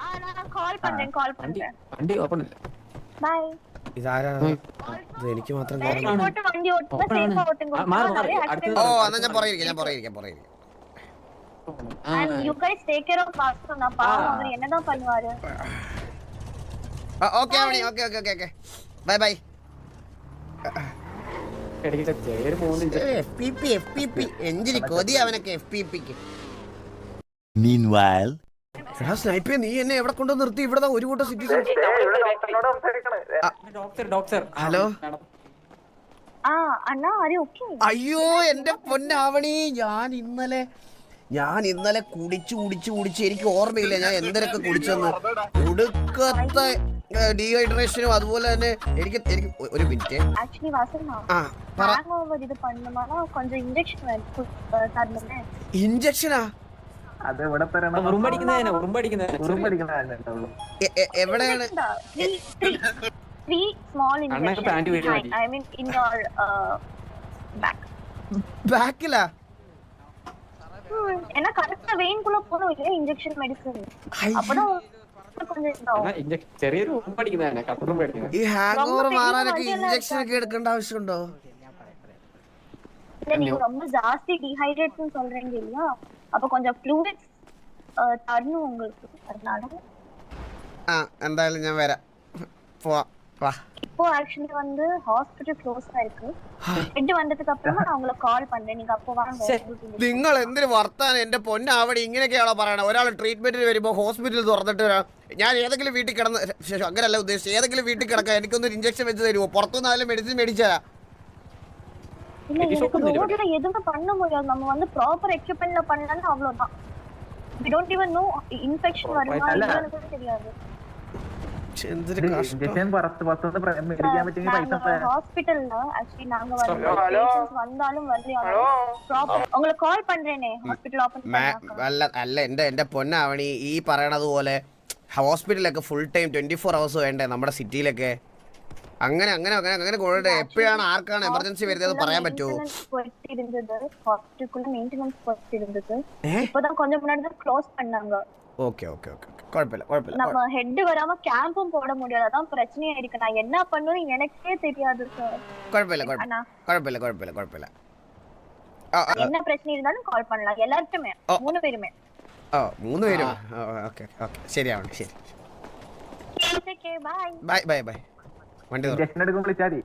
நான் கால் பண்றேன் വണ്ടി ഓപ്പൺ അല്ല. பை ഇതാരാ ഇത് എനിക്ക് മാത്രം போட்டு வண்டி ஓட்டுங்க சேஃபா ஓட்டுங்க ഓ എന്നാ ഞാൻ പുറകിരിക്കാം and you guys take care of Pastor na பாவம் அவர் என்னதான் பண்ணுவாரு ഓക്കേ അവണി ഓക്കേ ബൈ ഇടയ്ക്ക് ചേര് പോകുന്നില്ല. FPP എഞ്ചിന് കൊതി അവനൊക്കെ FPPക്ക്. Meanwhile, എടാ സ്നൈപ്പേ നീ എന്നെ എവിടെ കൊണ്ട് നിർത്തി ഇവിടെ ഒരു കൂട്ടം സിറ്റിസൺ ഡോക്ടർ ഹലോ അണ്ണാ ആര് ഓക്കേ അയ്യോ എന്റെ പൊന്നാവണി ഞാൻ ഇന്നലെ കുടിച്ച് എനിക്ക് ഓർമ്മയില്ല ഞാൻ എന്തൊക്കെ കുടിച്ചെന്ന്. ഒടുക്കത്തെ ഡീഹൈഡ്രേഷനും അതുപോലെ തന്നെ എനിക്ക് ഒരു മിനിറ്റ് ആക്ച്വലി വാസന ഹാങ് ഓവർ ഇത് பண்ணுமானா கொஞ்சம் இன்ஜெக்ஷன் தரணுமே. ഇഞ്ചക്ഷനാ അത് ഇവിടെ തരണം. എവിടെയാണ്? 3 small അണ്ണക്ക് പാന്റ് വീഴാൻ injections. മതി. I mean in your back. ബാക്കിലാ? ஏன்னா கரெக்ட்டா வெயின் குள்ள போணும் இல்ல இன்ஜெக்ஷன் மெடிசன் அப்பதான் கொஞ்சம் இதாகும். ചെറിയൊരു ഉറുമ്പടിക്കുന്നതന്നെ കട്ടറും പേടിക്കുന്നത്. ഈ ഹാങ് ഓവർ മാറാനൊക്കെ ഇഞ്ചക്ഷൻ ഒക്കെ എടുക്കേണ്ട ആവശ്യമുണ്ടോ? இல்ல நீங்க ரொம்ப ஜாஸ்தி டீஹைட்ரேட்னு சொல்றீங்க இல்லையா அப்ப கொஞ்சம் ஃப்ளூயிட்ஸ் தரணும் உங்களுக்கு. அதனால എന്തായാലും ഞാൻ വരാം. വാ இப்போ ஆக்சுவலி வந்து ஹாஸ்பிடல் க்ளோஸ்டா இருக்கு. ஹெட் வந்ததுக்கு அப்புறமா நான் உங்களுக்கு கால் பண்றேன். நீங்க அப்போ வாங்க. നിങ്ങൾ എന്തിനു വർത്താനം എന്റെ പൊന്നാവടി ഇങ്ങനെയൊക്കെയാണോ പറയണത്? ഒരാൾ ട്രീറ്റ്മെന്റിന് വരുമ്പോ ഹോസ്പിറ്റലിൽ തുറന്നിട്ട് ഞാൻ ഏതെങ്കിലും വീട്ടിൽ കിടന്ന് അങ്ങനല്ല ഉദ്ദേശിച്ചത്, ഏതെങ്കിലും വീട്ടിൽ കിടക്കാം എനിക്കൊന്നൊരു ഇഞ്ചക്ഷൻ വെച്ച് തരുമോ? പുറത്തുനിന്നാലും മെഡിസിൻ മേടിച്ചാ இல்ல எனக்கு ரோட்ல எதுவுமே பண்ண முடியாது. நம்ம வந்து ப்ராப்பர் எக்யூப்மென்ட்ல பண்ணலன்னா அவ்வளவுதான். we don't even know infection வருமா இல்லன்னு கூட தெரியாது. ഇഞ്ചക്ഷൻ പുറത്ത് മേടിക്കാൻ പറ്റുമെങ്കിൽ പൈസ ஹாஸ்பிடல்ல ஆக்சுவலி நாங்க வந்து பேஷண்ட்ஸ் வந்தாலும் வரலையாலும் ப்ராப்பர் உங்களுக்கு கால் பண்றேனே ஹாஸ்பிடல் ஓபன் பண்ணாக்க. അല്ല എന്റെ പൊന്നാവണി ഈ പറയണത് പോലെ ഹോസ്പിറ്റലൊക്കെ ഫുൾ ടൈം 24 hours വേണ്ടേ നമ്മുടെ സിറ്റിയിലൊക്കെ? അങ്ങനെ കൊള്ളട്ടെ. എപ്പോഴാണ് ആർക്കാണ് എമർജൻസി വരുന്നത് പറയാൻ പറ്റുമോ? ஹாஸ்பிடலுக்குள்ள மெயின்டனன்ஸ் போயிட்டு இருந்தது. இப்போதான் கொஞ்சம் முன்னாடி தான் க்ளோஸ் பண்ணாங்க. ஓகே குழப்பமில்ல. நம்ம ஹெட் வராம கேம்பும் போட முடியாது. அதான் பிரச்சனையா இருக்கு. நான் என்ன பண்ணுவேன்னு எனக்கே தெரியாது சார். குழப்பமில்ல. என்ன பிரச்சனை இருந்தாலும் கால் பண்ணலாம் எல்லாருக்குமே 3 பேருமே. 3 പേരും ഓക്കേ ശരിയാവണം. ശരി ஓகே பை ബൈ. വണ്ടി ഇഞ്ചക്ഷൻ എടുക്കുമ്പോൾ വിളിച്ചാൽ മതി.